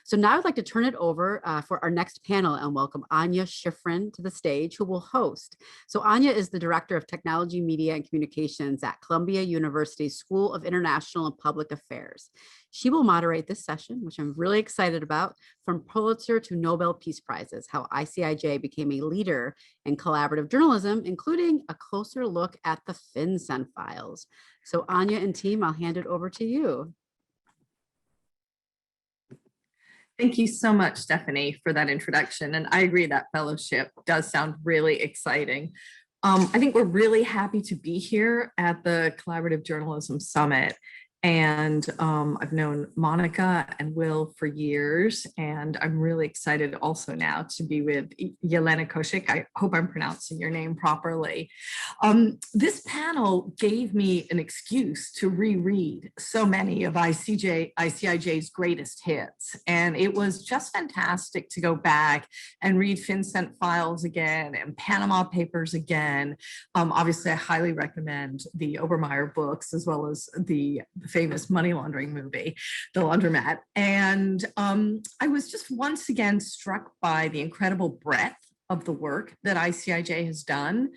So now I'd like to turn it over for our next panel and welcome Anya Schiffrin to the stage, who will host. So Anya is the Director of Technology, Media, and Communications at Columbia University School of International and Public Affairs. She will moderate this session, which I'm really excited about, from Pulitzer to Nobel Peace Prizes, how ICIJ became a leader in collaborative journalism, including a closer look at the FinCEN Files. So Anya and team, I'll hand it over to you. Thank you so much, Stephanie, for that introduction. And I agree that fellowship does sound really exciting. I think we're really happy to be here at the Collaborative Journalism Summit. And I've known Monica and Will for years, and I'm really excited also now to be with Jelena Cosic. I hope I'm pronouncing your name properly. This panel gave me an excuse to reread so many of ICIJ's greatest hits, and it was just fantastic to go back and read FinCEN Files again and Panama Papers again. Obviously, I highly recommend the Obermeyer books as well as the famous money laundering movie, The Laundromat. And I was just once again struck by the incredible breadth of the work that ICIJ has done.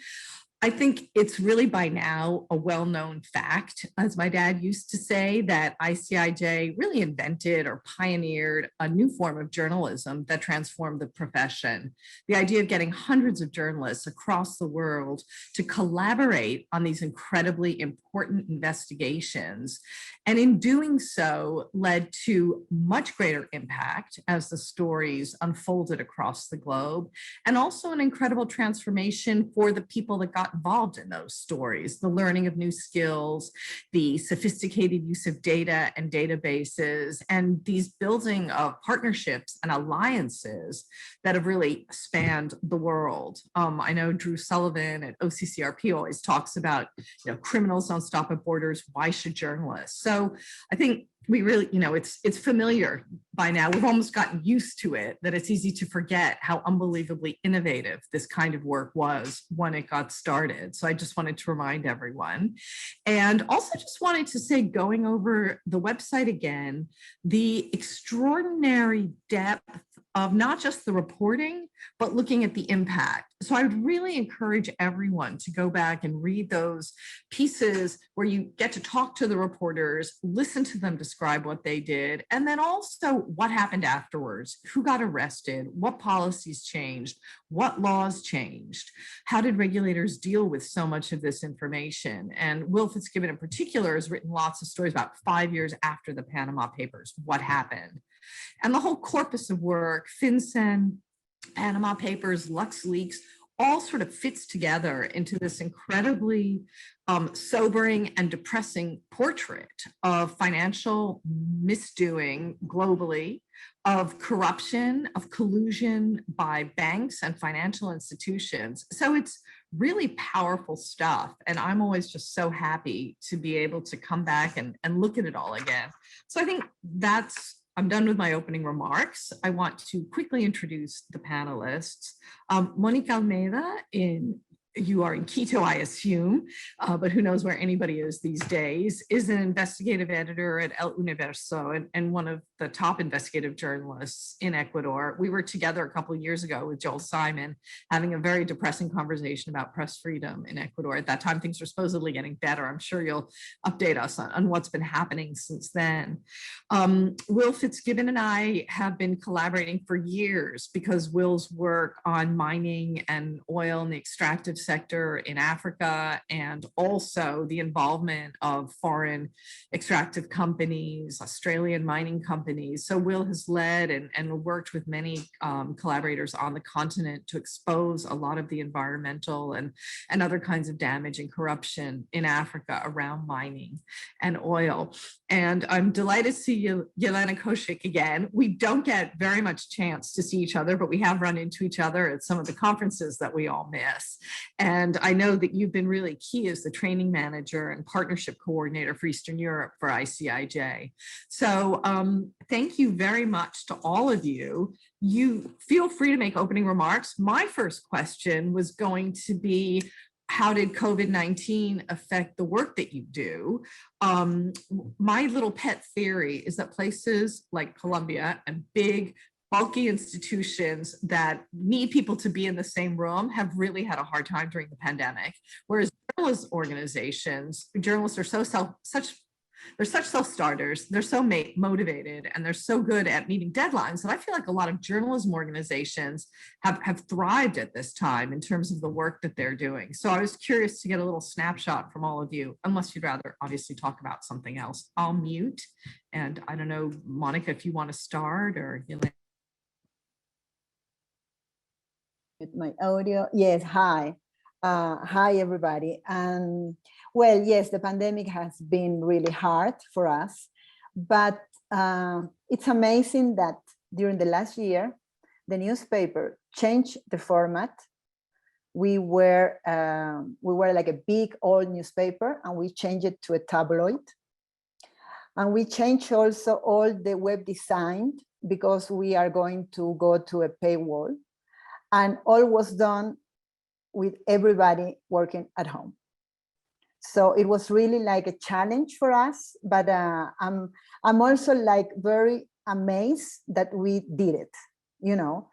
I think it's really by now a well-known fact, as my dad used to say, that ICIJ really invented or pioneered a new form of journalism that transformed the profession. The idea of getting hundreds of journalists across the world to collaborate on these incredibly important investigations, and in doing so led to much greater impact as the stories unfolded across the globe, and also an incredible transformation for the people that got involved in those stories, the learning of new skills, the sophisticated use of data and databases, and these building of partnerships and alliances that have really spanned the world. I know Drew Sullivan at OCCRP always talks about, criminals don't stop at borders, why should journalists? So I think we really, it's familiar by now. We've almost gotten used to it, that it's easy to forget how unbelievably innovative this kind of work was when it got started. So I just wanted to remind everyone. And also just wanted to say, going over the website again, the extraordinary depth of not just the reporting, but looking at the impact. So I would really encourage everyone to go back and read those pieces where you get to talk to the reporters, listen to them describe what they did, and then also what happened afterwards, who got arrested, what policies changed, what laws changed, how did regulators deal with so much of this information? And Will Fitzgibbon in particular has written lots of stories about 5 years after the Panama Papers, what happened. And the whole corpus of work, FinCEN, Panama Papers, LuxLeaks, all sort of fits together into this incredibly sobering and depressing portrait of financial misdoing globally, of corruption, of collusion by banks and financial institutions. So it's really powerful stuff. And I'm always just so happy to be able to come back and look at it all again. So I think I'm done with my opening remarks. I want to quickly introduce the panelists. Monique Almeida, you are in Quito, I assume, but who knows where anybody is these days, is an investigative editor at El Universo and one of the top investigative journalists in Ecuador. We were together a couple of years ago with Joel Simon, having a very depressing conversation about press freedom in Ecuador. At that time, things were supposedly getting better. I'm sure you'll update us on what's been happening since then. Will Fitzgibbon and I have been collaborating for years because Will's work on mining and oil in the extractive sector in Africa, and also the involvement of foreign extractive companies, Australian mining companies. So Will has led and worked with many collaborators on the continent to expose a lot of the environmental and other kinds of damage and corruption in Africa around mining and oil. And I'm delighted to see Jelena Cosic again. We don't get very much chance to see each other, but we have run into each other at some of the conferences that we all miss. And I know that you've been really key as the training manager and partnership coordinator for Eastern Europe for ICIJ. So thank you very much to all of you. You feel free to make opening remarks. My first question was going to be, how did COVID-19 affect the work that you do? My little pet theory is that places like Colombia and big, bulky institutions that need people to be in the same room have really had a hard time during the pandemic. Whereas journalist organizations, journalists are they're such self-starters, they're so motivated, and they're so good at meeting deadlines that I feel like a lot of journalism organizations have thrived at this time in terms of the work that they're doing. So I was curious to get a little snapshot from all of you, unless you'd rather obviously talk about something else. I'll mute, and I don't know, Monica, if you want to start, or Jelena. With my audio. Yes, hi. Hi, everybody. Well, yes, the pandemic has been really hard for us, but it's amazing that during the last year, the newspaper changed the format. We were like a big old newspaper, and we changed it to a tabloid. And we changed also all the web design because we are going to go to a paywall. And all was done with everybody working at home. So it was really like a challenge for us, but I'm also like very amazed that we did it, you know.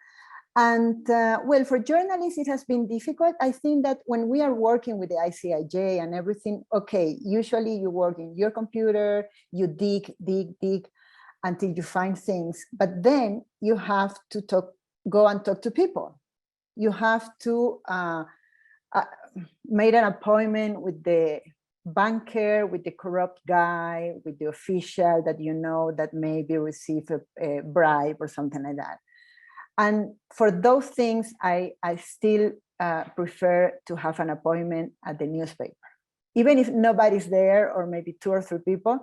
And well, for journalists, it has been difficult. I think that when we are working with the ICIJ and everything, okay, usually you work in your computer, you dig until you find things, but then you have to go and talk to people. You have to make an appointment with the banker, with the corrupt guy, with the official that you know that maybe receive a bribe or something like that. And for those things, I still prefer to have an appointment at the newspaper, even if nobody's there or maybe 2 or 3 people,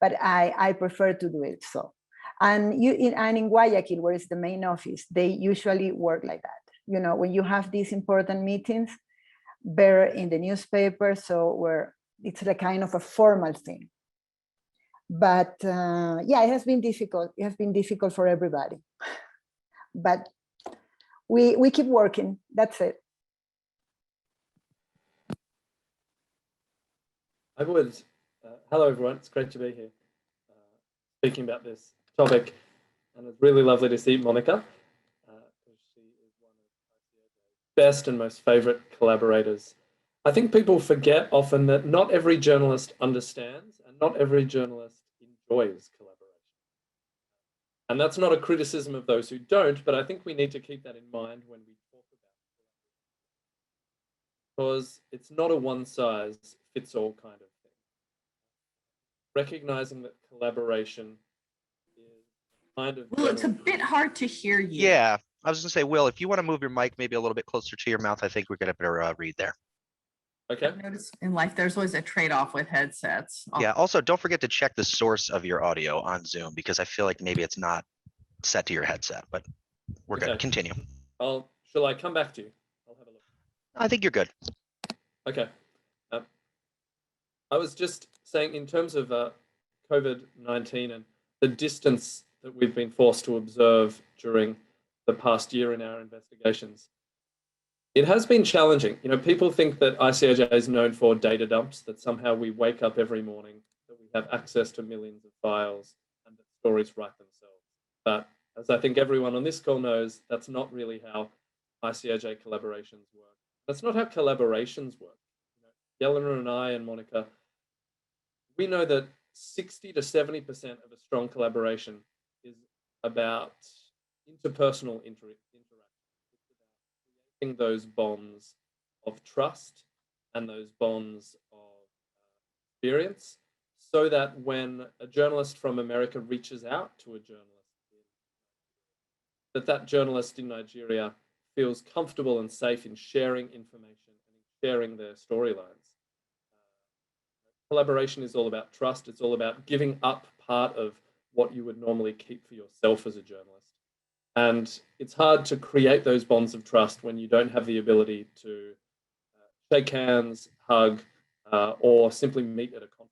but I prefer to do it so. And in Guayaquil, where is the main office, they usually work like that. You know, when you have these important meetings, better in the newspaper, so where it's a kind of a formal thing. But yeah, it has been difficult. It has been difficult for everybody. But we keep working. That's it. I would. Hello, everyone. It's great to be here speaking about this topic. And it's really lovely to see Monica. She is one of ICIJ's best and most favorite collaborators. I think people forget often that not every journalist understands and not every journalist enjoys collaboration. And that's not a criticism of those who don't, but I think we need to keep that in mind when we talk about it. Because it's not a one-size-fits-all kind of thing. Recognizing that collaboration is kind of... Well, it's a bit hard to hear you. Yeah, I was gonna say, Will, if you want to move your mic maybe a little bit closer to your mouth, I think we're gonna better read there. Okay. I've noticed in life, there's always a trade-off with headsets. Yeah, also don't forget to check the source of your audio on Zoom, because I feel like maybe it's not set to your headset, but we're good. Continue. Shall I come back to you? I'll have a look. I think you're good. Okay. I was just saying, in terms of COVID-19 and the distance that we've been forced to observe during the past year in our investigations, it has been challenging. You know, people think that ICIJ is known for data dumps, that somehow we wake up every morning, that we have access to millions of files and that stories write themselves. But as I think everyone on this call knows, that's not really how ICIJ collaborations work. That's not how collaborations work. You know, Jelena and I and Monica, we know that 60 to 70% of a strong collaboration is about interpersonal interaction. It's about creating those bonds of trust and those bonds of experience, so that when a journalist from America reaches out to a journalist, that journalist in Nigeria feels comfortable and safe in sharing information and in sharing their storylines. Collaboration is all about trust. It's all about giving up part of what you would normally keep for yourself as a journalist. And it's hard to create those bonds of trust when you don't have the ability to shake hands, hug, or simply meet at a conference.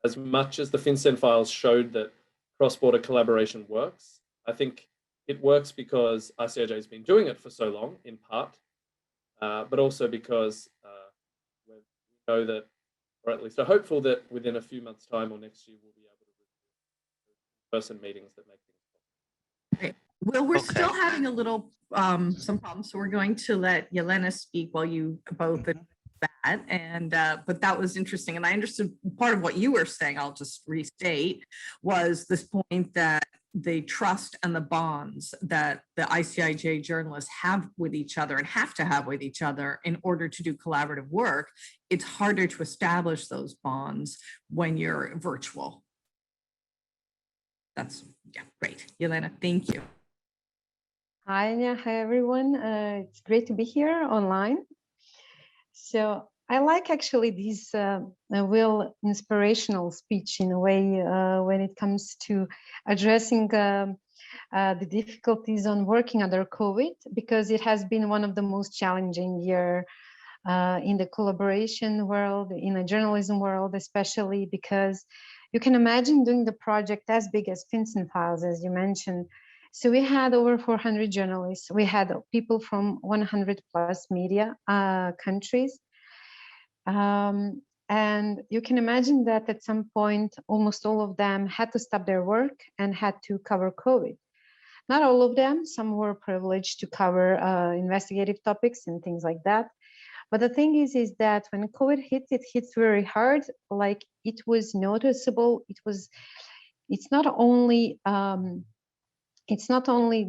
As much as the FinCEN Files showed that cross-border collaboration works, I think it works because ICIJ has been doing it for so long, in part, but also because we know that, or at least are hopeful that within a few months' time or next year, we'll be able to resume in-person meetings that make things possible. Well, we're Okay. still having a little, some problems, so we're going to let Jelena speak while you both address that. And, but that was interesting. And I understood part of what you were saying, I'll just restate, was this point that the trust and the bonds that the ICIJ journalists have with each other and have to have with each other in order to do collaborative work, it's harder to establish those bonds when you're virtual. That's, yeah, great. Jelena, thank you. Hi, Anya. Hi, everyone. It's great to be here online. So I like actually this real inspirational speech in a way when it comes to addressing the difficulties on working under COVID, because it has been one of the most challenging year in the collaboration world, in the journalism world, especially because you can imagine doing the project as big as FinCEN Files, as you mentioned. So we had over 400 journalists. We had people from 100 plus media countries. And you can imagine that at some point, almost all of them had to stop their work and had to cover COVID. Not all of them, some were privileged to cover investigative topics and things like that. But the thing is that when COVID hit, it hits very hard. Like it was noticeable. It's not only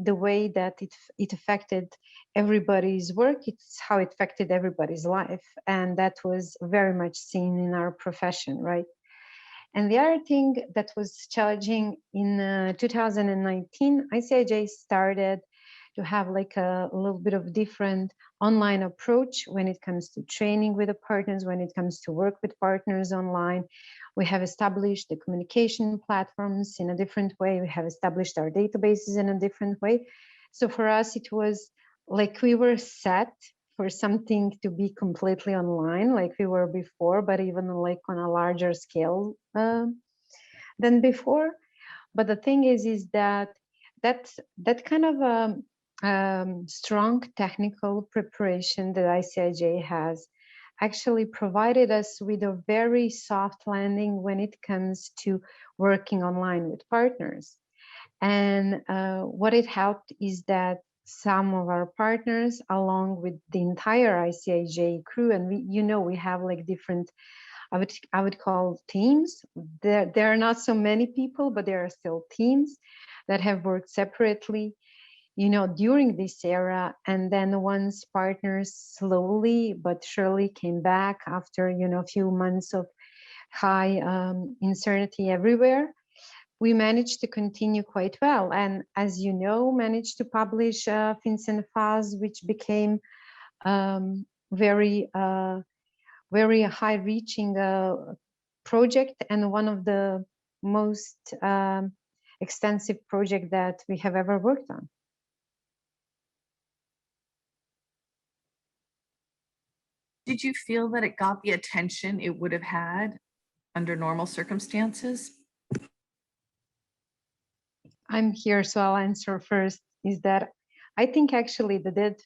the way that it affected everybody's work, it's how it affected everybody's life. And that was very much seen in our profession, right? And the other thing that was challenging in 2019, ICIJ started to have like a little bit of different online approach when it comes to training with the partners, when it comes to work with partners online. We have established the communication platforms in a different way. We have established our databases in a different way. So for us, it was like we were set for something to be completely online like we were before, but even like on a larger scale than before. But the thing is that kind of strong technical preparation that ICIJ has actually provided us with a very soft landing when it comes to working online with partners. And what it helped is that some of our partners, along with the entire ICIJ crew, and we have like different, I would call teams. There are not so many people, but there are still teams that have worked separately, during this era. And then once partners slowly but surely came back after, a few months of high uncertainty everywhere, we managed to continue quite well. And as you know, managed to publish FinCEN Files, which became very high-reaching project and one of the most extensive project that we have ever worked on. Did you feel that it got the attention it would have had under normal circumstances? I'm here, so I'll answer first. Is that I think actually that did,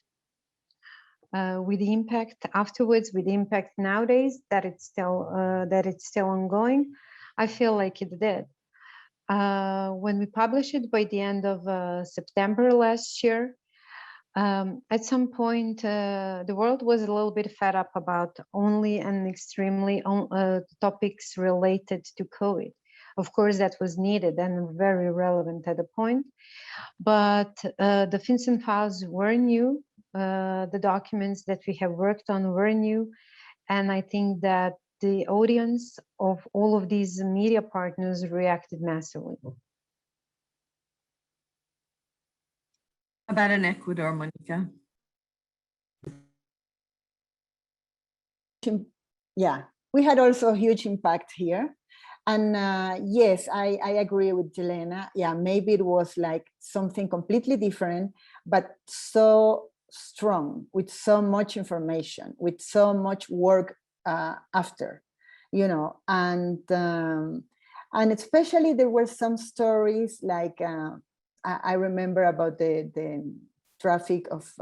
with the impact afterwards, with the impact nowadays that it's still ongoing, I feel like it did. When we published it by the end of September last year, at some point the world was a little bit fed up about only and extremely topics related to COVID. Of course, that was needed and very relevant at the point, but the FinCEN Files were new. The documents that we have worked on were new, and I think that the audience of all of these media partners reacted massively. About in Ecuador, Monica? Yeah, we had also a huge impact here. And yes, I agree with Jelena. Yeah, maybe it was like something completely different, but so strong, with so much information, with so much work after, and especially there were some stories like I remember about the traffic of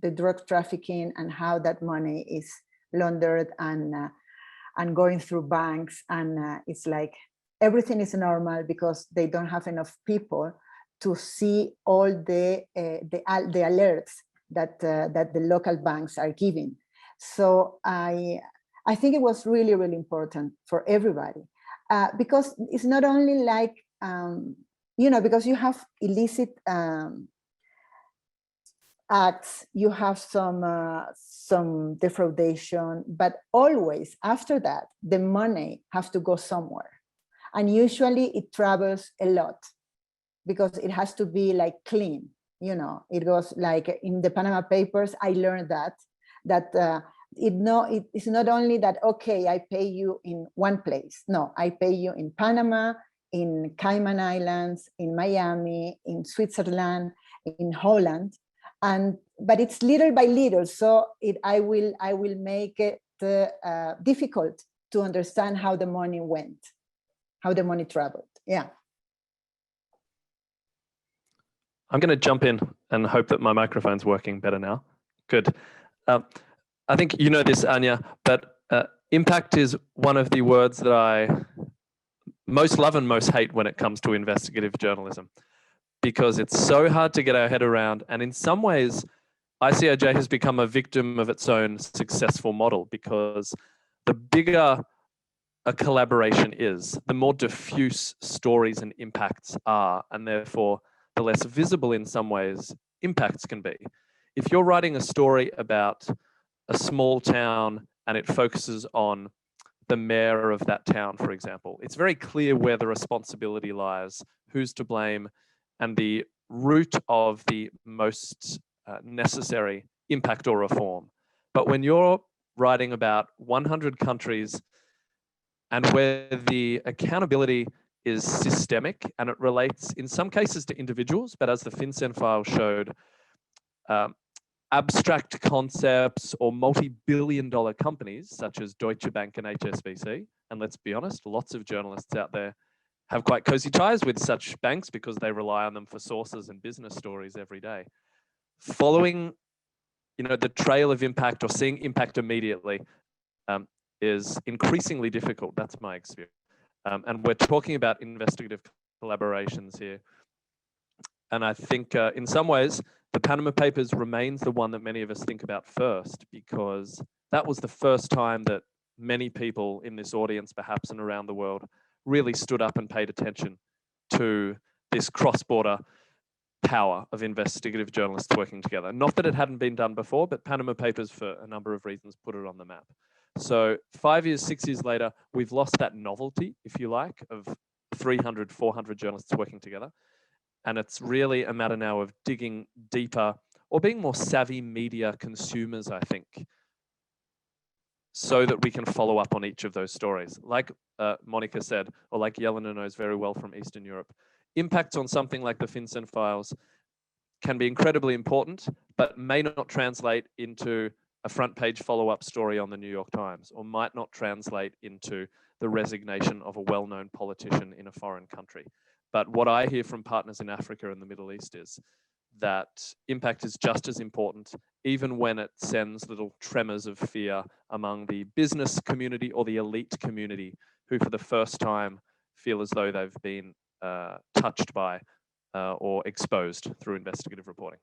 the drug trafficking and how that money is laundered and going through banks. And it's like everything is normal because they don't have enough people to see all the alerts that the local banks are giving. So I think it was really, really important for everybody because it's not only like, because you have illicit acts, you have some defraudation, but always after that, the money has to go somewhere. And usually it travels a lot because it has to be like clean. It goes like in the Panama Papers, I learned that it's not only that, okay, I pay you in one place. No, I pay you in Panama, in Cayman Islands, in Miami, in Switzerland, in Holland. But it's little by little. So I will make it difficult to understand how the money went, how the money traveled. Yeah. I'm going to jump in and hope that my microphone's working better now. Good. I think you know this, Anya, but impact is one of the words that I most love and most hate when it comes to investigative journalism, because it's so hard to get our head around. And in some ways, ICIJ has become a victim of its own successful model, because the bigger a collaboration is, the more diffuse stories and impacts are, and therefore the less visible in some ways impacts can be. If you're writing a story about a small town and it focuses on the mayor of that town, for example, it's very clear where the responsibility lies, who's to blame, and the root of the most necessary impact or reform. But when you're writing about 100 countries and where the accountability is systemic and it relates in some cases to individuals, but as the FinCEN Files showed, abstract concepts or multi-billion-dollar companies such as Deutsche Bank and HSBC, and let's be honest, lots of journalists out there have quite cozy ties with such banks because they rely on them for sources and business stories every day. Following, the trail of impact or seeing impact immediately is increasingly difficult. That's my experience. And we're talking about investigative collaborations here. And I think in some ways, the Panama Papers remains the one that many of us think about first, because that was the first time that many people in this audience, perhaps and around the world, really stood up and paid attention to this cross-border power of investigative journalists working together. Not that it hadn't been done before, but Panama Papers, for a number of reasons, put it on the map. So 5 years, 6 years later, we've lost that novelty, if you like, of 300, 400 journalists working together. And it's really a matter now of digging deeper or being more savvy media consumers, I think, so that we can follow up on each of those stories. Like Monica said, or like Jelena knows very well from Eastern Europe, impacts on something like the FinCEN Files can be incredibly important, but may not translate into a front page follow-up story on the New York Times, or might not translate into the resignation of a well-known politician in a foreign country. But what I hear from partners in Africa and the Middle East is that impact is just as important, even when it sends little tremors of fear among the business community or the elite community, who for the first time feel as though they've been touched by or exposed through investigative reporting.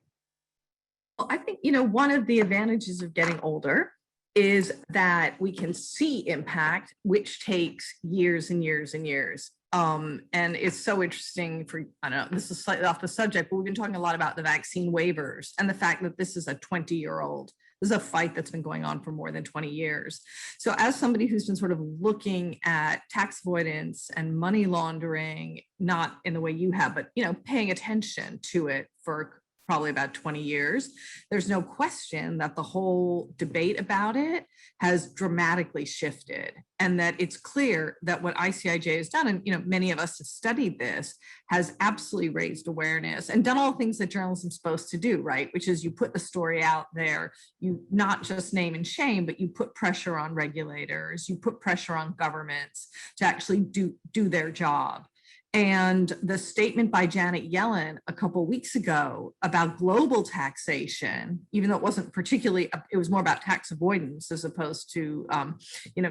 Well, I think, one of the advantages of getting older is that we can see impact, which takes years and years and years. And it's so interesting I don't know, this is slightly off the subject, but we've been talking a lot about the vaccine waivers and the fact that this is a 20-year-old. This is a fight that's been going on for more than 20 years. So as somebody who's been sort of looking at tax avoidance and money laundering, not in the way you have, but, paying attention to it for probably about 20 years, there's no question that the whole debate about it has dramatically shifted, and that it's clear that what ICIJ has done, and many of us have studied this, has absolutely raised awareness and done all the things that journalism is supposed to do, right? Which is you put the story out there, you not just name and shame, but you put pressure on regulators, you put pressure on governments to actually do their job. And the statement by Janet Yellen a couple weeks ago about global taxation, even though it wasn't particularly, it was more about tax avoidance as opposed to,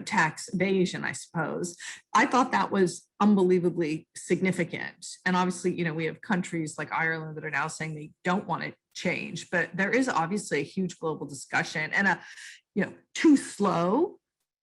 tax evasion, I suppose. I thought that was unbelievably significant. And obviously, we have countries like Ireland that are now saying they don't want to change, but there is obviously a huge global discussion and too slow,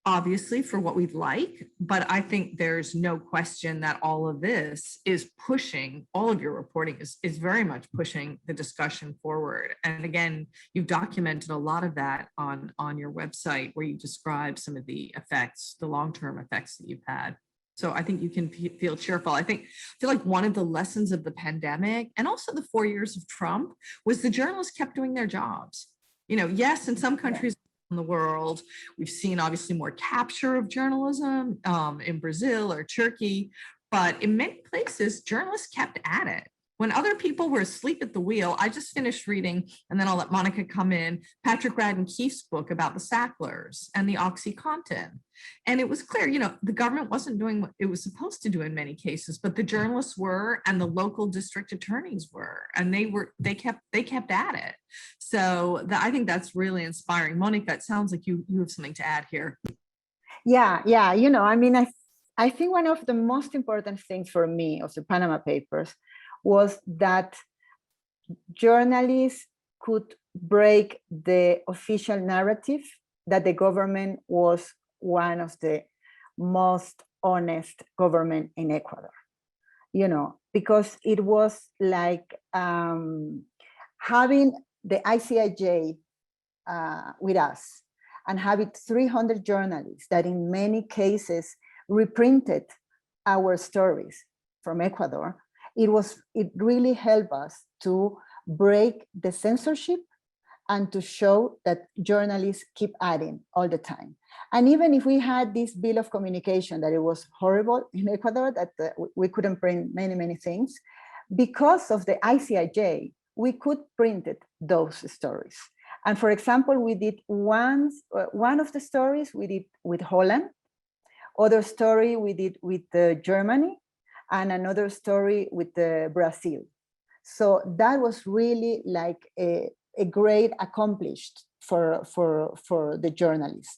obviously, for what we'd like, but I think there's no question that all of this is pushing, all of your reporting is very much pushing the discussion forward. And again, you've documented a lot of that on your website where you describe some of the effects, the long-term effects that you've had. So I think you can feel cheerful. I feel like one of the lessons of the pandemic and also the 4 years of Trump was the journalists kept doing their jobs. Yes, in some countries in the world, we've seen obviously more capture of journalism in Brazil or Turkey, but in many places, journalists kept at it. When other people were asleep at the wheel, I just finished reading, and then I'll let Monica come in, Patrick Radden Keefe's book about the Sacklers and the OxyContin. And it was clear, the government wasn't doing what it was supposed to do in many cases, but the journalists were, and the local district attorneys were, and they kept at it. So I think that's really inspiring. Monica, it sounds like you have something to add here. Yeah. I think one of the most important things for me of the Panama Papers was that journalists could break the official narrative that the government was one of the most honest government in Ecuador, because it was like having the Icij with us and having 300 journalists that in many cases reprinted our stories from Ecuador. It really helped us to break the censorship and to show that journalists keep adding all the time. And even if we had this bill of communication that it was horrible in Ecuador, that we couldn't print many, many things, because of the Icij, we could print those stories. And for example, we did one of the stories we did with Holland, other story we did with Germany, and another story with Brazil. So that was really like a great accomplished for the journalists.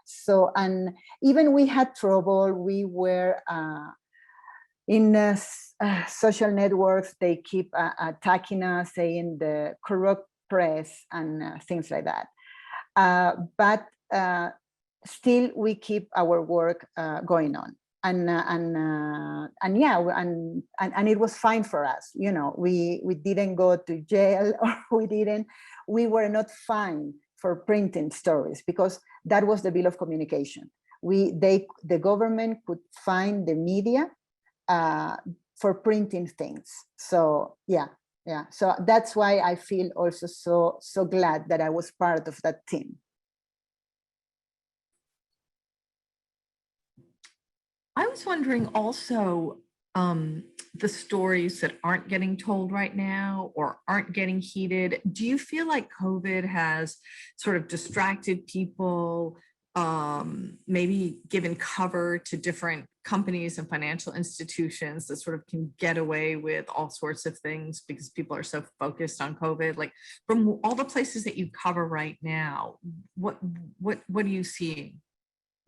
So, and even we had trouble, we were in social networks, they keep attacking us, saying the corrupt press and things like that. But still we keep our work going on. And it was fine for us. We didn't go to jail, or we were not fined for printing stories, because that was the bill of communication. The government could fine the media for printing things. So yeah. So that's why I feel also so glad that I was part of that team. I was wondering also, the stories that aren't getting told right now or aren't getting heated, do you feel like COVID has sort of distracted people, maybe given cover to different companies and financial institutions that sort of can get away with all sorts of things because people are so focused on COVID? Like, from all the places that you cover right now, what are you seeing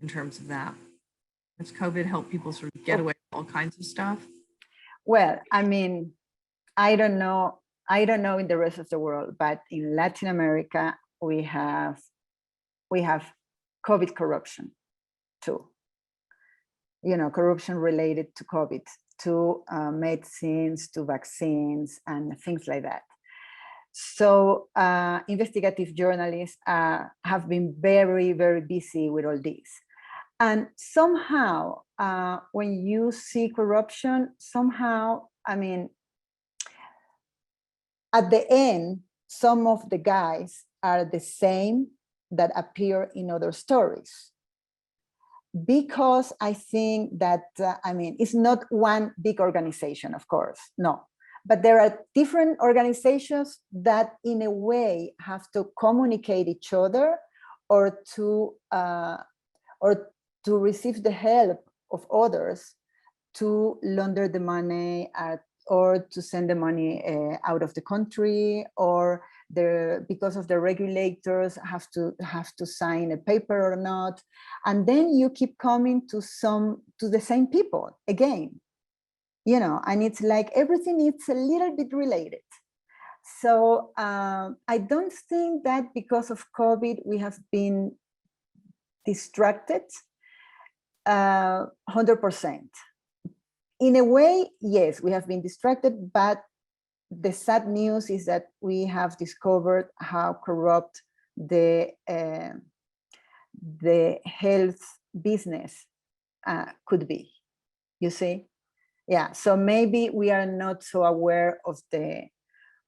in terms of that? Has COVID helped people sort of get away with all kinds of stuff? Well, I mean, I don't know in the rest of the world, but in Latin America, we have COVID corruption too. Corruption related to COVID, to medicines, to vaccines, and things like that. So investigative journalists have been very, very busy with all this. And somehow, when you see corruption, somehow, I mean, at the end, some of the guys are the same that appear in other stories. Because I think that, it's not one big organization, of course, no. But there are different organizations that in a way have to communicate each other or to receive the help of others to launder the money or to send the money out of the country, or because of the regulators have to sign a paper or not, and then you keep coming to the same people again, and it's like everything is a little bit related. So I don't think that because of COVID we have been distracted 100%. In a way, yes, we have been distracted, but the sad news is that we have discovered how corrupt the health business could be, you see? Yeah, so maybe we are not so aware of the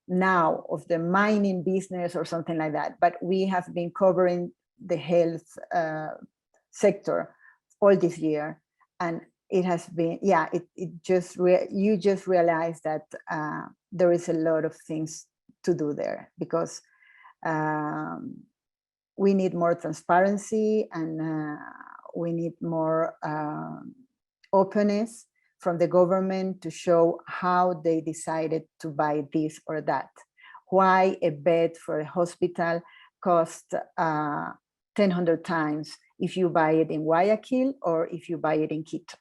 mining business or something like that, but we have been covering the health sector all this year, and it has been, yeah, you just realize that there is a lot of things to do there, because we need more transparency, and we need more openness from the government to show how they decided to buy this or that. Why a bed for a hospital costs 1,000 times if you buy it in Guayaquil or if you buy it in Quito,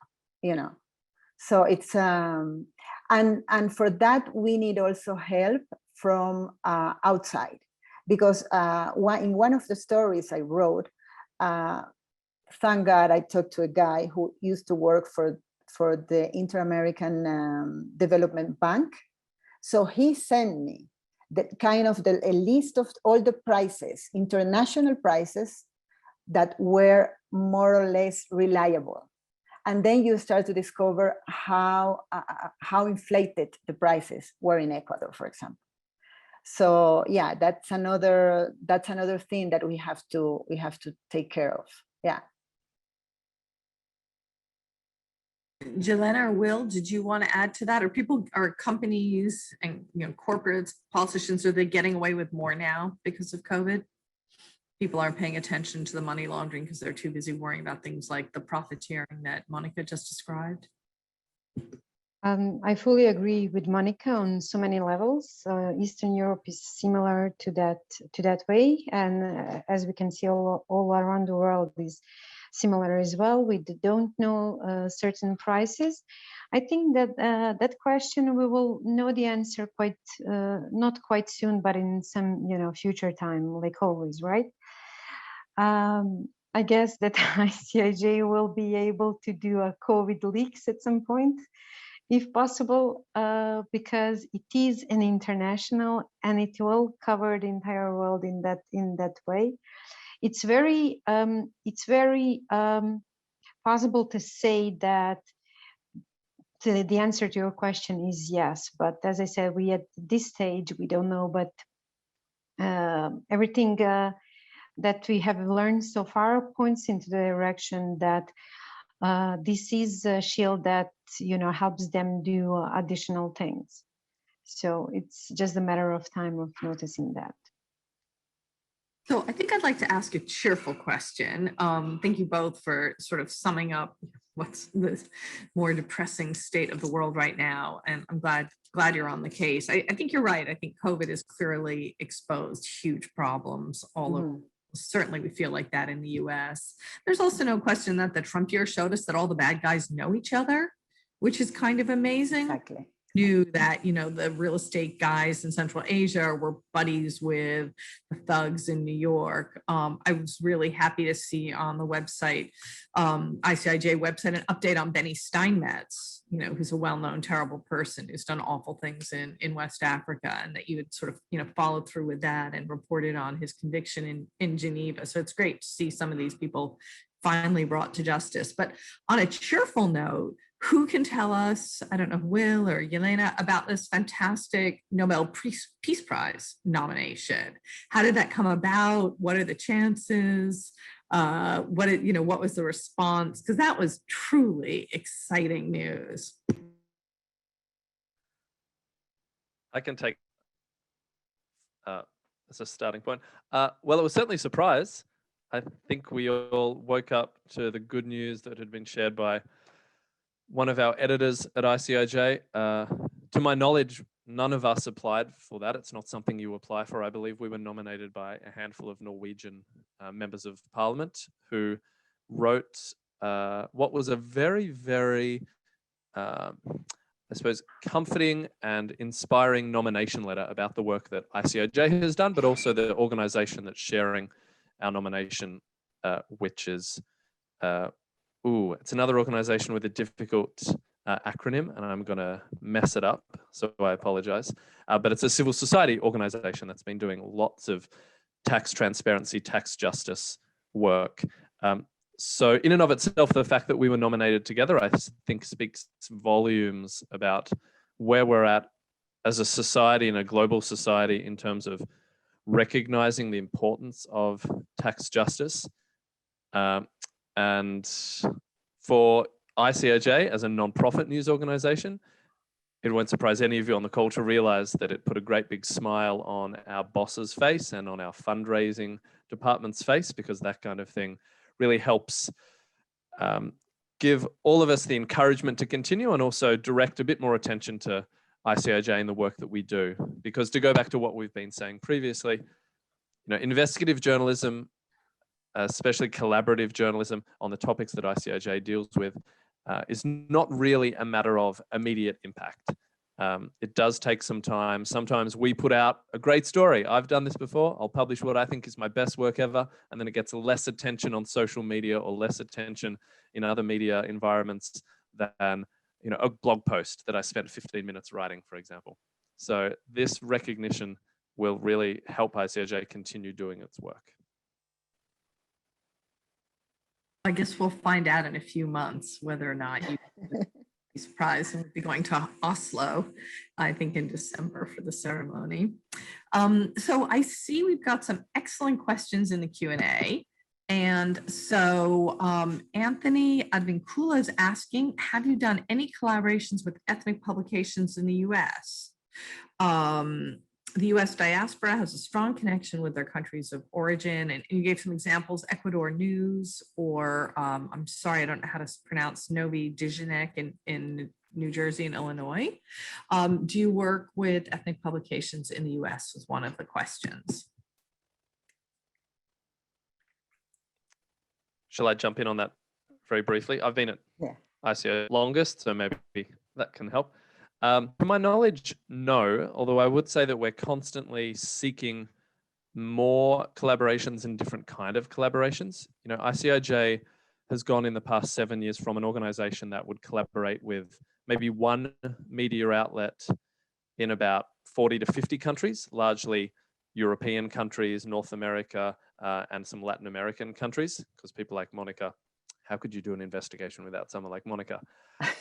So it's, and for that, we need also help from outside, because in one of the stories I wrote, thank God I talked to a guy who used to work for the Inter-American Development Bank. So he sent me a list of all the prices, international prices, that were more or less reliable. And then you start to discover how inflated the prices were in Ecuador, for example. So yeah, that's another thing that we have to take care of. Yeah. Jelena or Will, did you want to add to that? Are companies and corporates, politicians, are they getting away with more now because of COVID? People aren't paying attention to the money laundering because they're too busy worrying about things like the profiteering that Monica just described. I fully agree with Monica on so many levels. Eastern Europe is similar to that way, and as we can see, all around the world is similar as well. We don't know certain prices. I think that that question we will know the answer not quite soon, but in some future time, like always, right? I guess that ICIJ will be able to do a COVID leaks at some point, if possible, because it is an international and it will cover the entire world in that way. It's very possible to say that the answer to your question is yes, but as I said, we at this stage we don't know, but everything that we have learned so far points into the direction that this is a shield that helps them do additional things. So it's just a matter of time of noticing that. So I think I'd like to ask a cheerful question. Thank you both for sort of summing up what's the more depressing state of the world right now. And I'm glad you're on the case. I think you're right. I think COVID has clearly exposed huge problems all over. Certainly we feel like that in the US. There's also no question that the Trump year showed us that all the bad guys know each other, which is kind of amazing. Exactly. Knew that, the real estate guys in Central Asia were buddies with the thugs in New York. I was really happy to see on the website, ICIJ website, an update on Benny Steinmetz, who's a well-known terrible person who's done awful things in West Africa, and that you had sort of, followed through with that and reported on his conviction in Geneva. So it's great to see some of these people finally brought to justice. But on a cheerful note, who can tell us, I don't know, Will or Jelena, about this fantastic Nobel Peace Prize nomination? How did that come about? What are the chances? What was the response? Because that was truly exciting news. I can take as a starting point. Well, it was certainly a surprise. I think we all woke up to the good news that had been shared by one of our editors at ICIJ. To my knowledge, none of us applied for that. It's not something you apply for. I believe we were nominated by a handful of Norwegian members of parliament who wrote what was a very, very, I suppose, comforting and inspiring nomination letter about the work that ICIJ has done, but also the organization that's sharing our nomination, which is, it's another organization with a difficult acronym, and I'm going to mess it up, so I apologize. But it's a civil society organization that's been doing lots of tax transparency, tax justice work. So in and of itself, the fact that we were nominated together, I think speaks volumes about where we're at as a society and a global society in terms of recognizing the importance of tax justice. And for ICIJ as a non-profit news organization, it won't surprise any of you on the call to realize that it put a great big smile on our boss's face and on our fundraising department's face, because that kind of thing really helps give all of us the encouragement to continue and also direct a bit more attention to ICIJ and the work that we do. Because to go back to what we've been saying previously, investigative journalism, especially collaborative journalism on the topics that ICIJ deals with, is not really a matter of immediate impact. It does take some time. Sometimes we put out a great story. I've done this before. I'll publish what I think is my best work ever, and then it gets less attention on social media or less attention in other media environments than a blog post that I spent 15 minutes writing, for example. So this recognition will really help ICIJ continue doing its work. I guess we'll find out in a few months whether or not you be surprised, and we'll be going to Oslo, I think in December for the ceremony. So I see we've got some excellent questions in the Q&A. And so Anthony Advincula is asking, have you done any collaborations with ethnic publications in the US? The US diaspora has a strong connection with their countries of origin. And you gave some examples, Ecuador News, or I'm sorry, I don't know how to pronounce Novi Dijanek in New Jersey and Illinois. Do you work with ethnic publications in the US was one of the questions. Shall I jump in on that very briefly? I've been at ICO longest, so maybe that can help. To my knowledge, no, although I would say that we're constantly seeking more collaborations and different kind of collaborations. ICIJ has gone in the past 7 years from an organization that would collaborate with maybe one media outlet in about 40 to 50 countries, largely European countries, North America, and some Latin American countries, because people like Monica, how could you do an investigation without someone like Monica?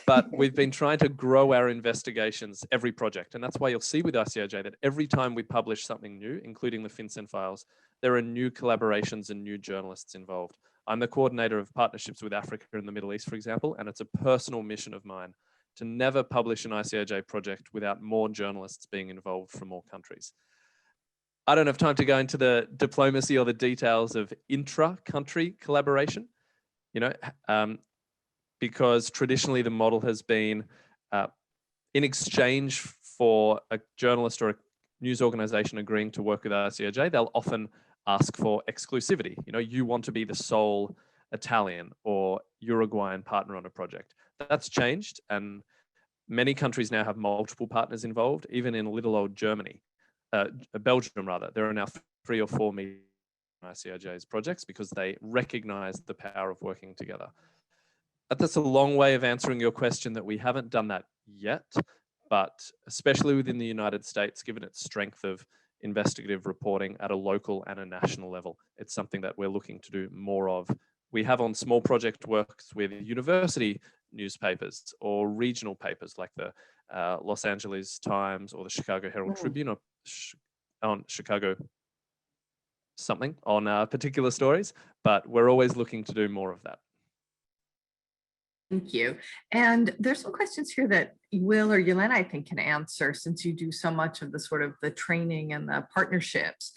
But we've been trying to grow our investigations every project. And that's why you'll see with ICIJ that every time we publish something new, including the FinCEN Files, there are new collaborations and new journalists involved. I'm the coordinator of partnerships with Africa and the Middle East, for example, and it's a personal mission of mine to never publish an ICIJ project without more journalists being involved from more countries. I don't have time to go into the diplomacy or the details of intra-country collaboration, because traditionally the model has been in exchange for a journalist or a news organization agreeing to work with ICIJ, they'll often ask for exclusivity. You want to be the sole Italian or Uruguayan partner on a project. That's changed, and many countries now have multiple partners involved, even in little old Germany. Belgium rather, there are now 3 or 4 media ICIJ's projects because they recognize the power of working together. But that's a long way of answering your question that we haven't done that yet, but especially within the United States, given its strength of investigative reporting at a local and a national level, it's something that we're looking to do more of. We have on small project works with university newspapers or regional papers like the Los Angeles Times or the Chicago Herald Tribune, or on Chicago something on particular stories, but we're always looking to do more of that. Thank you. And there's some questions here that Will or Jelena, I think, can answer, since you do so much of the sort of the training and the partnerships.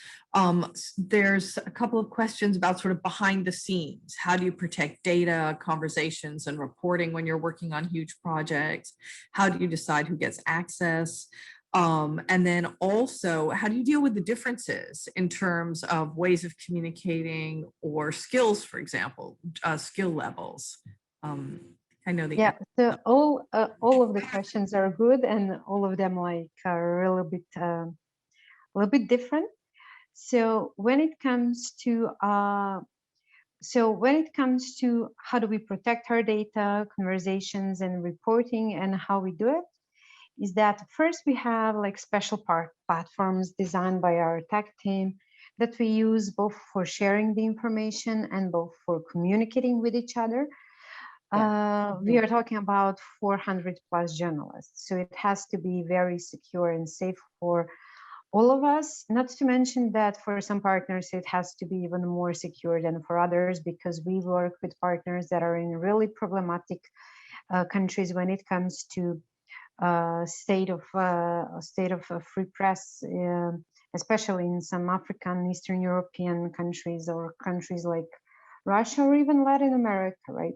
There's a couple of questions about sort of behind the scenes. How do you protect data, conversations, and reporting when you're working on huge projects? How do you decide who gets access? And then also, how do you deal with the differences in terms of ways of communicating or skills, for example, skill levels? I know that. Yeah, so all of the questions are good, and all of them like are a little bit different. So when it comes to how do we protect our data, conversations, and reporting, and how we do it, is that first we have like special platforms designed by our tech team that we use both for sharing the information and both for communicating with each other. We are talking about 400 plus journalists, so it has to be very secure and safe for all of us. Not to mention that for some partners, it has to be even more secure than for others, because we work with partners that are in really problematic countries when it comes to state of free press, especially in some African, Eastern European countries, or countries like Russia or even Latin America, right?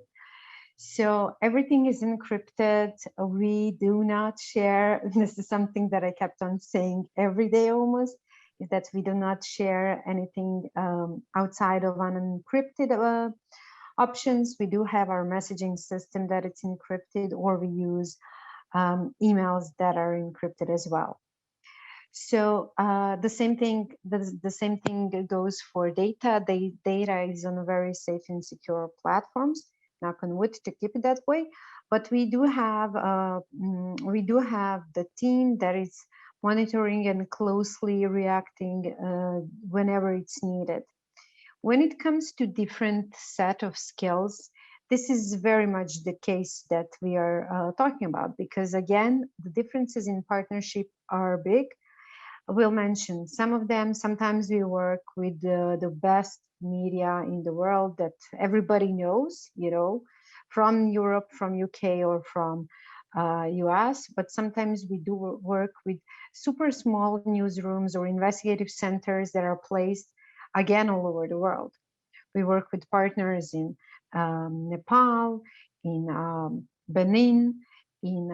So everything is encrypted. We do not share. This is something that I kept on saying every day almost, is that we do not share anything outside of unencrypted options. We do have our messaging system that it's encrypted, or we use emails that are encrypted as well. So the same thing goes for data. The data is on very safe and secure platforms. Knock on wood to keep it that way. But we do have the team that is monitoring and closely reacting whenever it's needed. When it comes to different set of skills, this is very much the case that we are talking about, because again, the differences in partnership are big. We'll mention some of them. Sometimes we work with the best media in the world that everybody knows, you know, from Europe, from UK, or from US. But sometimes we do work with super small newsrooms or investigative centers that are placed, again, all over the world. We work with partners in Nepal, in Benin, in,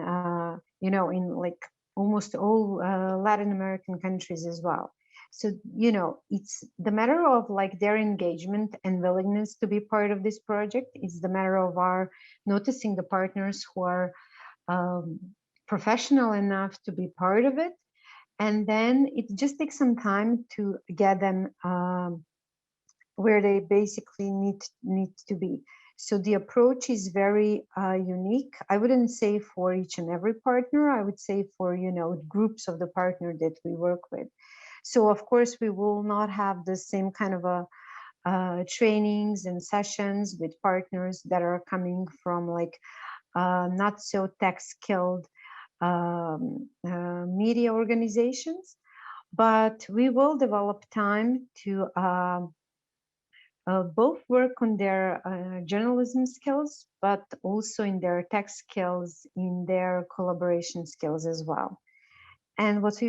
in like almost all Latin American countries as well. So, you know, it's the matter of like their engagement and willingness to be part of this project. It's the matter of our noticing the partners who are professional enough to be part of it. And then it just takes some time to get them where they basically need to be. So the approach is very unique. I wouldn't say for each and every partner. I would say for, you know, groups of the partner that we work with. So of course we will not have the same kind of trainings and sessions with partners that are coming from like not so tech skilled media organizations, but we will develop time to both work on their journalism skills, but also in their tech skills, in their collaboration skills as well. And what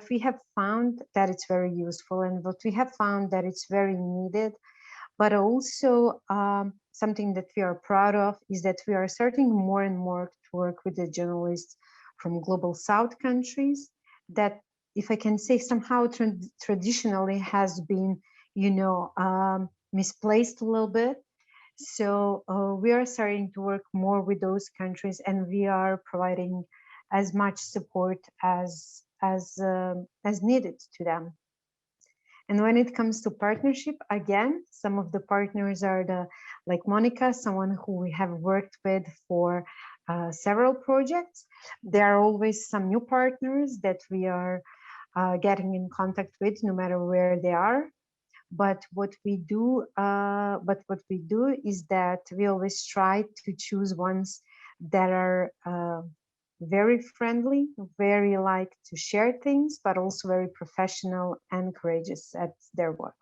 we have found that it's very useful, and what we have found that it's very needed, but also something that we are proud of, is that we are starting more and more to work with the journalists from global South countries that, if I can say, somehow traditionally has been, you know, misplaced a little bit. So we are starting to work more with those countries, and we are providing as much support as needed to them. And when it comes to partnership, again, some of the partners are like Monica, someone who we have worked with for several projects. There are always some new partners that we are getting in contact with, no matter where they are. But what we do is that we always try to choose ones that are very friendly, very like to share things, but also very professional and courageous at their work.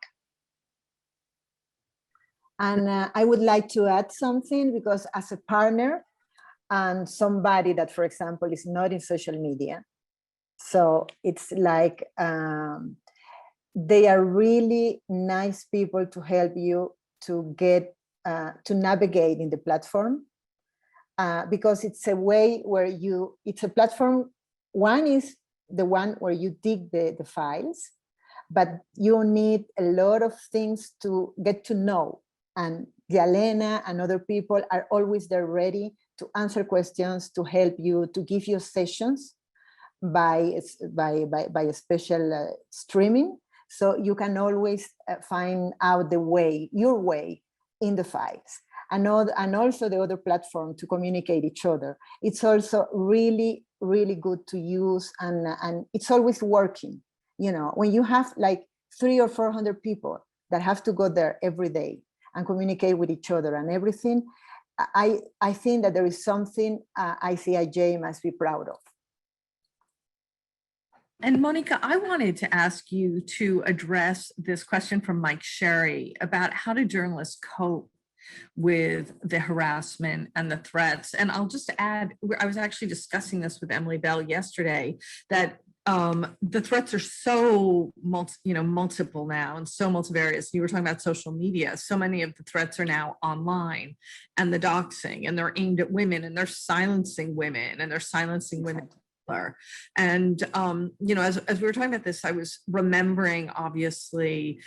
And I would like to add something, because as a partner and somebody that, for example, is not in social media, so it's like they are really nice people to help you to get to navigate in the platform, because it's a way where it's a platform. One is the one where you dig the files, but you need a lot of things to get to know. And Jelena and other people are always there ready to answer questions, to help you, to give you sessions by a special streaming. So you can always find out your way in the files. And also the other platform to communicate each other. It's also really, really good to use, and it's always working. You know, when you have like 300 or 400 people that have to go there every day and communicate with each other and everything, I think that there is something ICIJ must be proud of. And Monica, I wanted to ask you to address this question from Mike Sherry about how do journalists cope with the harassment and the threats. And I'll just add, I was actually discussing this with Emily Bell yesterday, that the threats are so multiple now and so multivarious. You were talking about social media. So many of the threats are now online, and the doxing, and they're aimed at women, and they're silencing women, and they're silencing women. And as we were talking about this, I was remembering, obviously,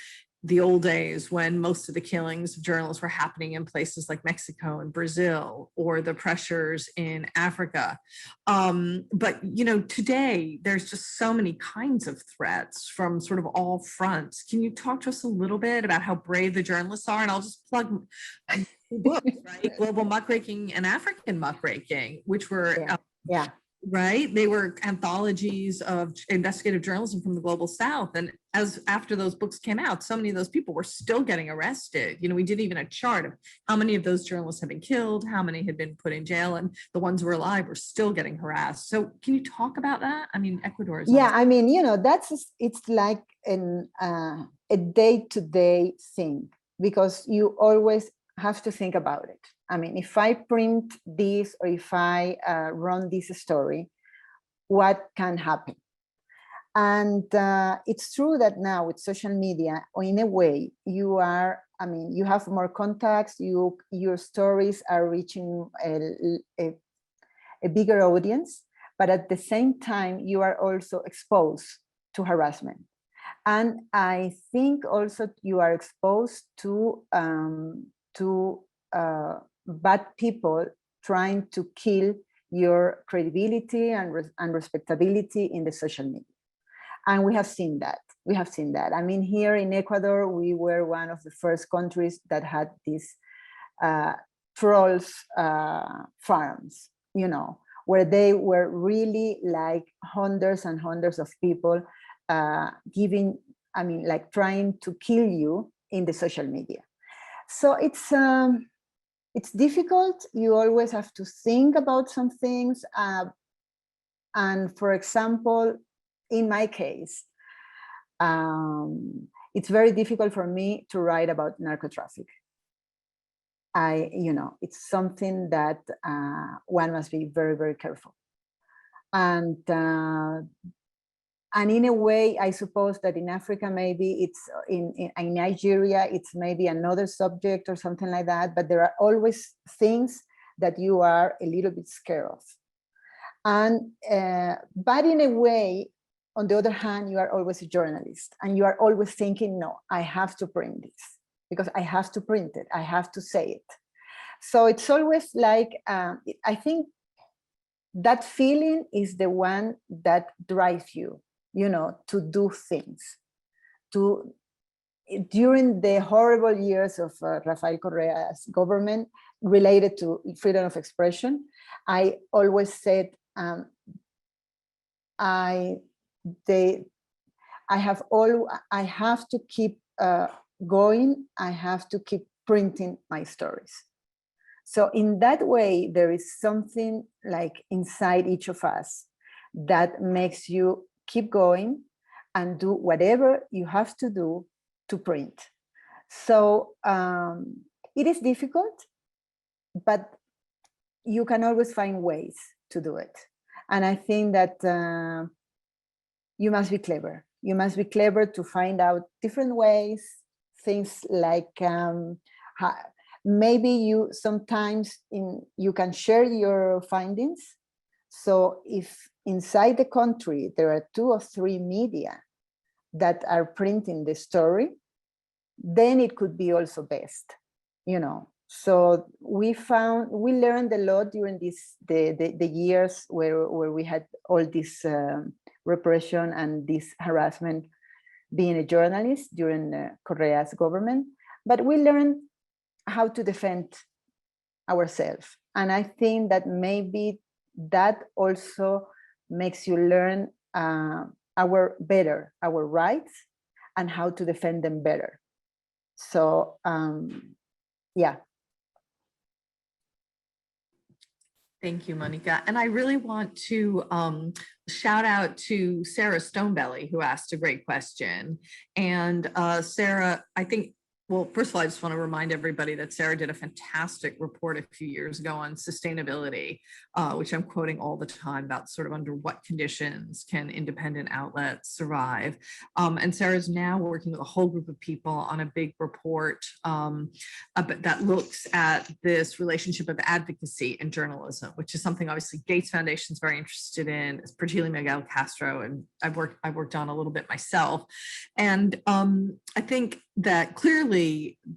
the old days when most of the killings of journalists were happening in places like Mexico and Brazil, or the pressures in Africa. But today there's just so many kinds of threats from sort of all fronts. Can you talk to us a little bit about how brave the journalists are? And I'll just plug books, right? Global Muckraking and African Muckraking, which were right? They were anthologies of investigative journalism from the global South. And after those books came out, so many of those people were still getting arrested. We did even a chart of how many of those journalists had been killed, how many had been put in jail, and the ones who were alive were still getting harassed. So can you talk about that? I mean, Ecuador is it's like a day-to-day thing, because you always have to think about it. I mean, if I print this, or if I run this story, what can happen? And it's true that now with social media, or in a way, you have more contacts, your stories are reaching a bigger audience, but at the same time, you are also exposed to harassment. And I think also you are exposed to bad people trying to kill your credibility and respectability in the social media. And we have seen that. I mean, here in Ecuador, we were one of the first countries that had these trolls farms, where they were really like hundreds and hundreds of people trying to kill you in the social media. So it's difficult. You always have to think about some things. And for example, in my case, it's very difficult for me to write about narcotraffic. It's something that one must be very, very careful. And in a way, I suppose that in Africa, maybe it's in Nigeria, it's maybe another subject or something like that, but there are always things that you are a little bit scared of. And, but in a way, on the other hand, you are always a journalist, and you are always thinking, no, I have to print this, because I have to print it, I have to say it. So it's always like, I think that feeling is the one that drives you, to do things. During the horrible years of Rafael Correa's government related to freedom of expression, I always said, I have to keep going. I have to keep printing my stories. So in that way, there is something like inside each of us that makes you keep going and do whatever you have to do to print. So It is difficult, but you can always find ways to do it. And I think that you must be clever. You must be clever to find out different ways, things like maybe you sometimes you can share your findings. So if inside the country there are 2 or 3 media that are printing the story, then it could be also best, you know. So we learned a lot during the years where we had all this repression and this harassment being a journalist during Correa's government. But we learned how to defend ourselves. And I think that maybe that also makes you learn our rights and how to defend them better. So yeah. Thank you, Monica. And I really want to shout out to Sarah Stonebelly, who asked a great question. And Sarah, I think, well, first of all, I just want to remind everybody that Sarah did a fantastic report a few years ago on sustainability, which I'm quoting all the time about sort of under what conditions can independent outlets survive. And Sarah's now working with a whole group of people on a big report that looks at this relationship of advocacy and journalism, which is something obviously Gates Foundation is very interested in, particularly Miguel Castro, and I've worked on a little bit myself. And I think that clearly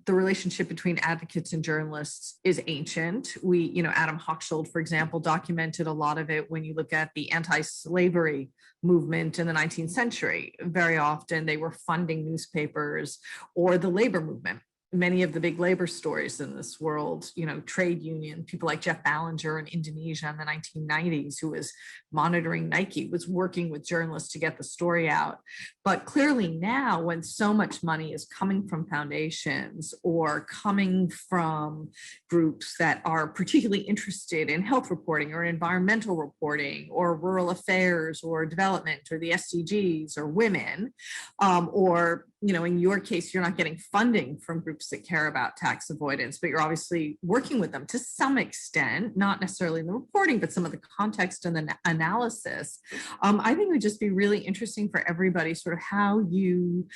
the relationship between advocates and journalists is ancient. Adam Hochschild, for example, documented a lot of it when you look at the anti-slavery movement in the 19th century. Very often they were funding newspapers or the labor movement. Many of the big labor stories in this world, trade union, people like Jeff Ballinger in Indonesia in the 1990s, who was monitoring Nike, was working with journalists to get the story out. But clearly now, when so much money is coming from foundations or coming from groups that are particularly interested in health reporting or environmental reporting or rural affairs or development or the SDGs or women, or in your case, you're not getting funding from groups that care about tax avoidance, but you're obviously working with them to some extent, not necessarily in the reporting, but some of the context and the analysis. I think it would just be really interesting for everybody sort of how you,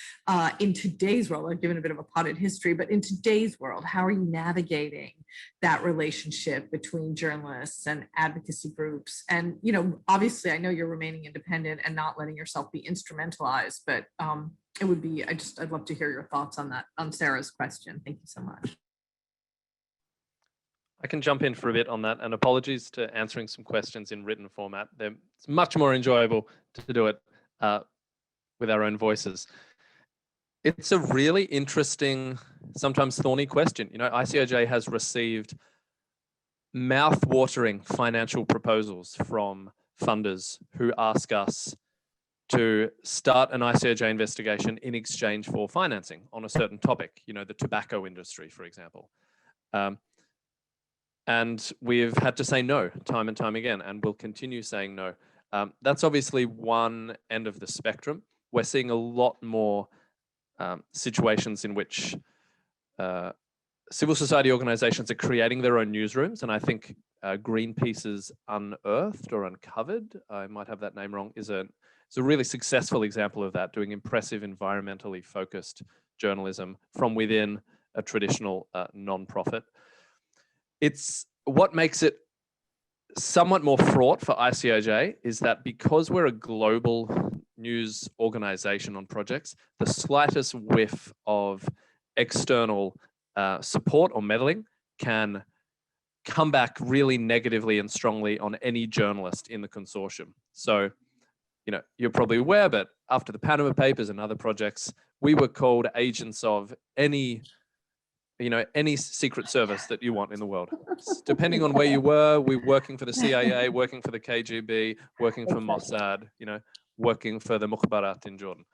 in today's world, I've given a bit of a potted history, but in today's world, how are you navigating that relationship between journalists and advocacy groups? And, obviously I know you're remaining independent and not letting yourself be instrumentalized, but it would be, I'd love to hear your thoughts on that, on Sarah's question. Thank you so much. I can jump in for a bit on that, and apologies to answering some questions in written format. It's much more enjoyable to do it with our own voices. It's a really interesting, sometimes thorny question. ICIJ has received mouth-watering financial proposals from funders who ask us to start an ICIJ investigation in exchange for financing on a certain topic, the tobacco industry, for example. And we've had to say no time and time again, and we'll continue saying no. That's obviously one end of the spectrum. We're seeing a lot more situations in which civil society organizations are creating their own newsrooms, and I think Greenpeace's Unearthed or Uncovered, I might have that name wrong, is a really successful example of that, doing impressive environmentally focused journalism from within a traditional non-profit. It's what makes it somewhat more fraught for ICIJ is that because we're a global news organization on projects, the slightest whiff of external support or meddling can come back really negatively and strongly on any journalist in the consortium. So, you're probably aware, but after the Panama Papers and other projects, we were called agents of any secret service that you want in the world. Depending on where you were, we were working for the CIA, working for the KGB, working for Mossad, working for the Mukhbarat in Jordan.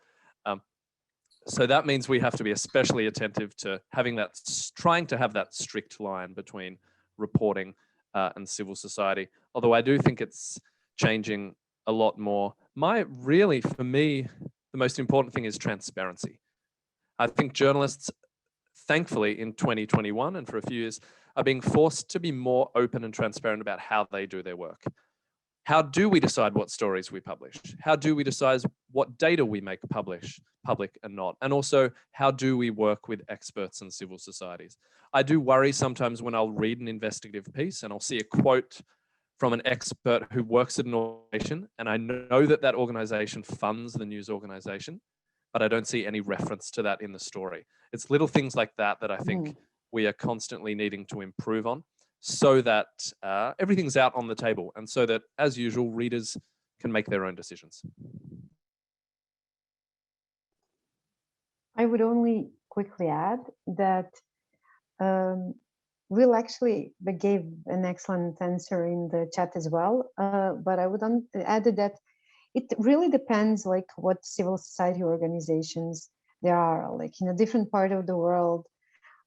So that means we have to be especially attentive to trying to have that strict line between reporting and civil society. Although I do think it's changing a lot more. For me, the most important thing is transparency. I think journalists, thankfully in 2021 and for a few years, are being forced to be more open and transparent about how they do their work. How do we decide what stories we publish? How do we decide what data we make public and not? And also, how do we work with experts and civil societies? I do worry sometimes when I'll read an investigative piece and I'll see a quote from an expert who works at an organization, and I know that that organization funds the news organization, but I don't see any reference to that in the story. It's little things like that that I think we are constantly needing to improve on, so that everything's out on the table, and so that, as usual, readers can make their own decisions. I would only quickly add that Will actually gave an excellent answer in the chat as well, but I would add that it really depends like what civil society organizations there are, like in a different part of the world,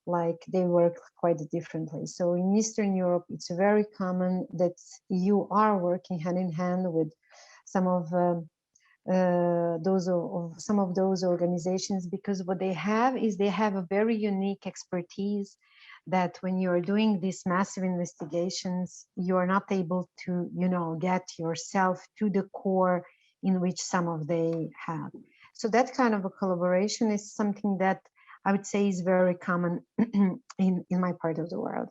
like they work quite differently. So in Eastern Europe, it's very common that you are working hand in hand with some of those organizations, because what they have is they have a very unique expertise that when you're doing these massive investigations, you are not able to, get yourself to the core in which some of they have. So that kind of a collaboration is something that I would say is very common in my part of the world.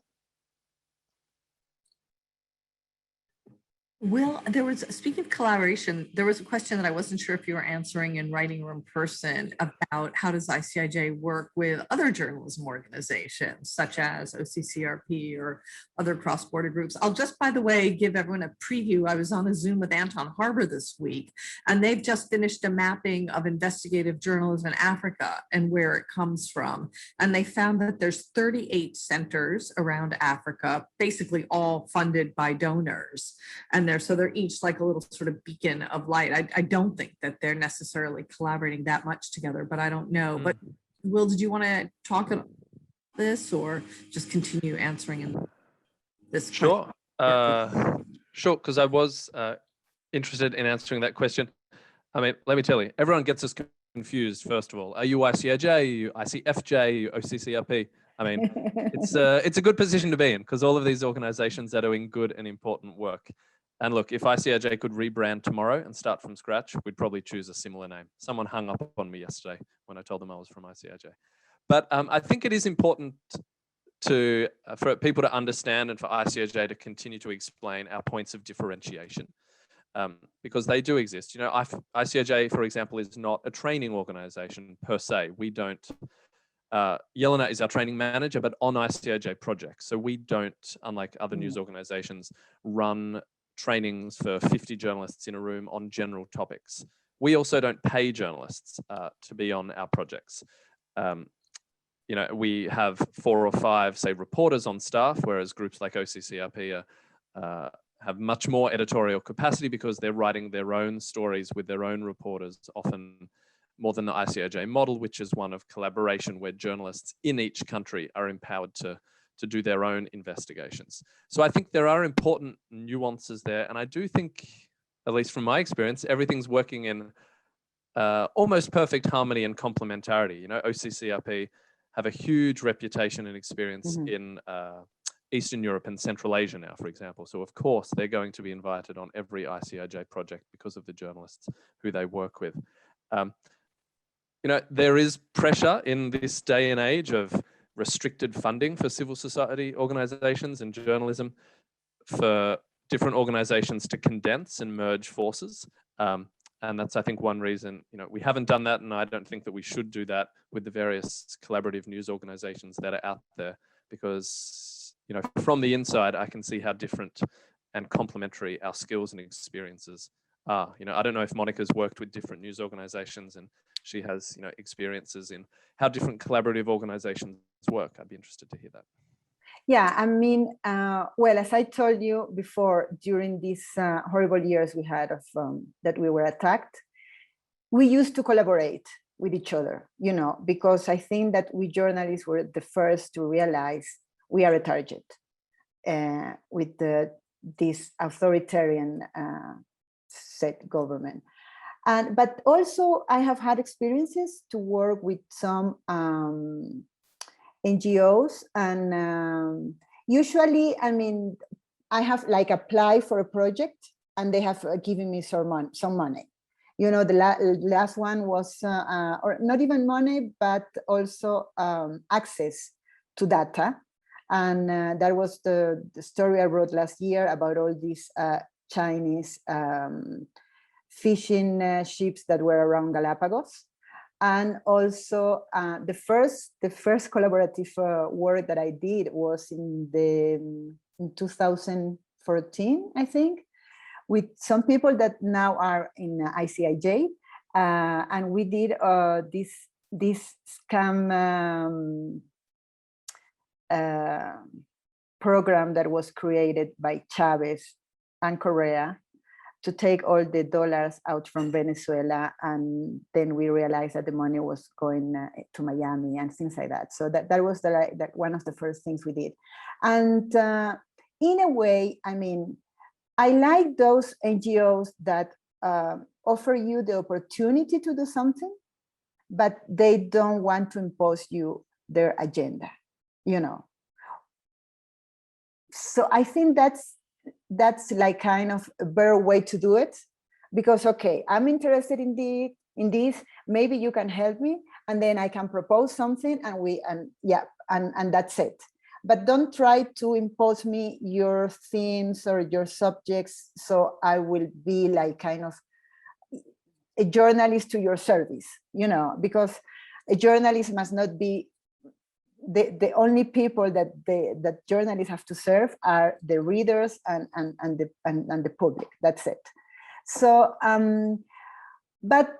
Will, speaking of collaboration, there was a question that I wasn't sure if you were answering in writing or in person about how does ICIJ work with other journalism organizations, such as OCCRP or other cross-border groups. I'll just, by the way, give everyone a preview. I was on a Zoom with Anton Harbour this week, and they've just finished a mapping of investigative journalism in Africa and where it comes from. And they found that there's 38 centers around Africa, basically all funded by donors. And they're each like a little sort of beacon of light. I don't think that they're necessarily collaborating that much together, but I don't know. But Will, did you want to talk about this or just continue answering in this Sure. question? Sure, because I was interested in answering that question. I mean, let me tell you, everyone gets us confused, first of all. Are you ICIJ? Are you ICFJ? Are you OCCRP? I mean, it's a good position to be in, because all of these organizations are doing good and important work. And look, if ICIJ could rebrand tomorrow and start from scratch, we'd probably choose a similar name. Someone hung up on me yesterday when I told them I was from ICIJ. But I think it is important for people to understand and for ICIJ to continue to explain our points of differentiation, because they do exist. ICIJ, for example, is not a training organization per se. We don't, Jelena is our training manager, but on ICIJ projects. So we don't, unlike other news organizations, run trainings for 50 journalists in a room on general topics. We also don't pay journalists to be on our projects. We have 4 or 5, say, reporters on staff, whereas groups like OCCRP have much more editorial capacity because they're writing their own stories with their own reporters, often more than the ICIJ model, which is one of collaboration where journalists in each country are empowered to do their own investigations. So I think there are important nuances there. And I do think, at least from my experience, everything's working in almost perfect harmony and complementarity. OCCRP have a huge reputation and experience in Eastern Europe and Central Asia now, for example. So of course, they're going to be invited on every ICIJ project because of the journalists who they work with. There is pressure in this day and age of restricted funding for civil society organizations and journalism for different organizations to condense and merge forces. And that's, I think, one reason, we haven't done that, and I don't think that we should do that with the various collaborative news organizations that are out there, because, from the inside, I can see how different and complementary our skills and experiences are. I don't know if Monica's worked with different news organizations and she has, experiences in how different collaborative organizations work. I'd be interested to hear that. Yeah, I mean, well, as I told you before, during these horrible years we had of that we were attacked, we used to collaborate with each other, because I think that we journalists were the first to realize we are a target with this authoritarian set government. But also I have had experiences to work with some NGOs, and usually, I mean, I have like applied for a project, and they have given me some money. You know, the last one was, or not even money, but also access to data. And that was the story I wrote last year about all these Chinese fishing ships that were around Galapagos. And also the first collaborative work that I did was in 2014, I think, with some people that now are in Icij, and we did this scam program that was created by Chavez and Correa to take all the dollars out from Venezuela, and then we realized that the money was going to Miami and things like that. So that was one of the first things we did. And in a way, I mean, I like those NGOs that offer you the opportunity to do something, but they don't want to impose you their agenda, you know. So I think that's like kind of a better way to do it, because okay, I'm interested in this, maybe you can help me, and then I can propose something, and that's it. But don't try to impose me your themes or your subjects, so I will be like kind of a journalist to your service, you know, because a journalist must not be the only people that journalists have to serve are the readers and the public. That's it. So but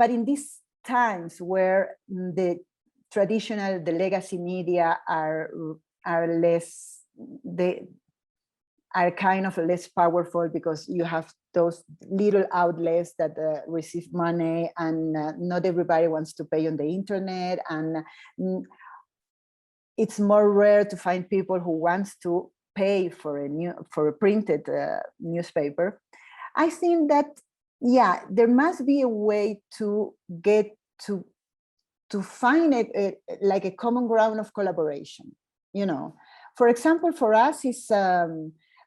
in these times where the legacy media are less, they are kind of less powerful, because you have those little outlets that receive money, and not everybody wants to pay on the internet, and it's more rare to find people who wants to pay for a printed newspaper. I think that, yeah, there must be a way to get to find it like a common ground of collaboration. You know, for example, for us is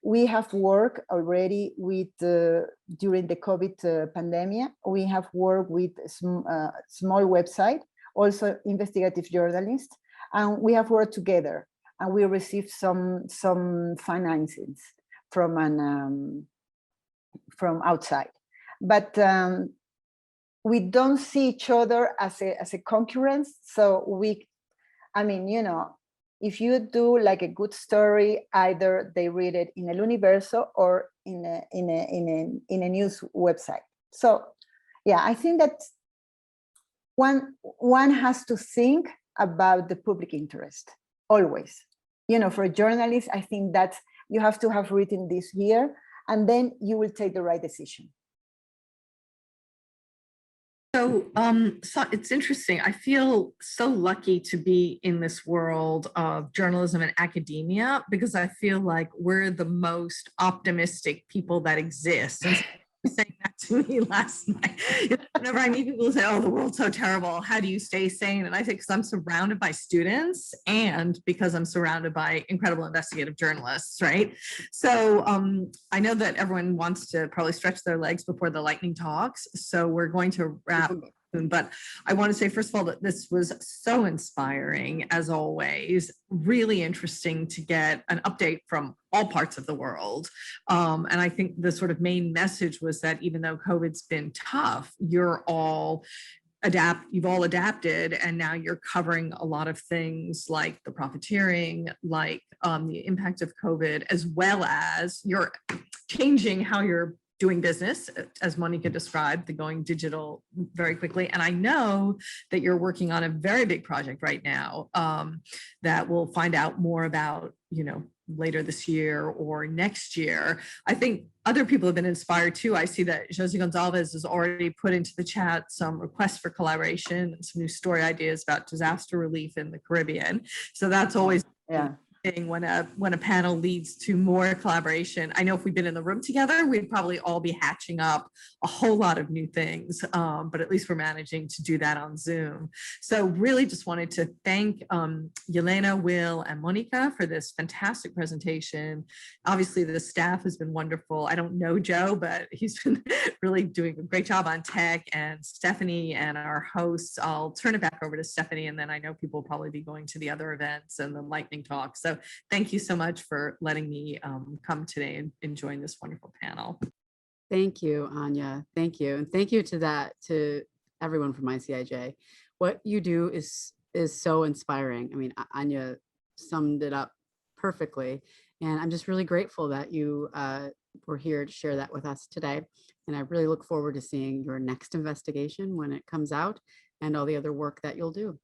we have worked already with during the COVID pandemic. We have worked with small website, also investigative journalists. And we have worked together, and we received some financings from outside, but we don't see each other as a concurrence. So I mean, you know, if you do like a good story, either they read it in a Universo or in a news website. So yeah, I think that one has to think about the public interest always. You know, for a journalist, I think that you have to have written this here, and then you will take the right decision. So it's interesting. I feel so lucky to be in this world of journalism and academia, because I feel like we're the most optimistic people that exist. And saying that to me last night. Whenever I meet people who say, oh, the world's so terrible, how do you stay sane? And I think because I'm surrounded by students, and because I'm surrounded by incredible investigative journalists, right? So I know that everyone wants to probably stretch their legs before the lightning talks. So we're going to wrap. But I want to say, first of all, that this was so inspiring, as always, really interesting to get an update from all parts of the world. And I think the sort of main message was that even though COVID's been tough, you've all adapted, and now you're covering a lot of things like the profiteering, like the impact of COVID, as well as you're changing how you're doing business, as Monica described, the going digital very quickly. And I know that you're working on a very big project right now that we'll find out more about, you know, later this year or next year. I think other people have been inspired too. I see that Jose Gonzalez has already put into the chat some requests for collaboration and some new story ideas about disaster relief in the Caribbean. So that's always thing when a panel leads to more collaboration. I know if we'd been in the room together, we'd probably all be hatching up a whole lot of new things, but at least we're managing to do that on Zoom. So really just wanted to thank Jelena, Will, and Monica for this fantastic presentation. Obviously, the staff has been wonderful. I don't know Joe, but he's been really doing a great job on tech, and Stephanie and our hosts. I'll turn it back over to Stephanie, and then I know people will probably be going to the other events and the lightning talk. So thank you so much for letting me come today and join this wonderful panel. Thank you, Anya. Thank you. And thank you to everyone from ICIJ. What you do is so inspiring. I mean, Anya summed it up perfectly. And I'm just really grateful that you were here to share that with us today. And I really look forward to seeing your next investigation when it comes out and all the other work that you'll do.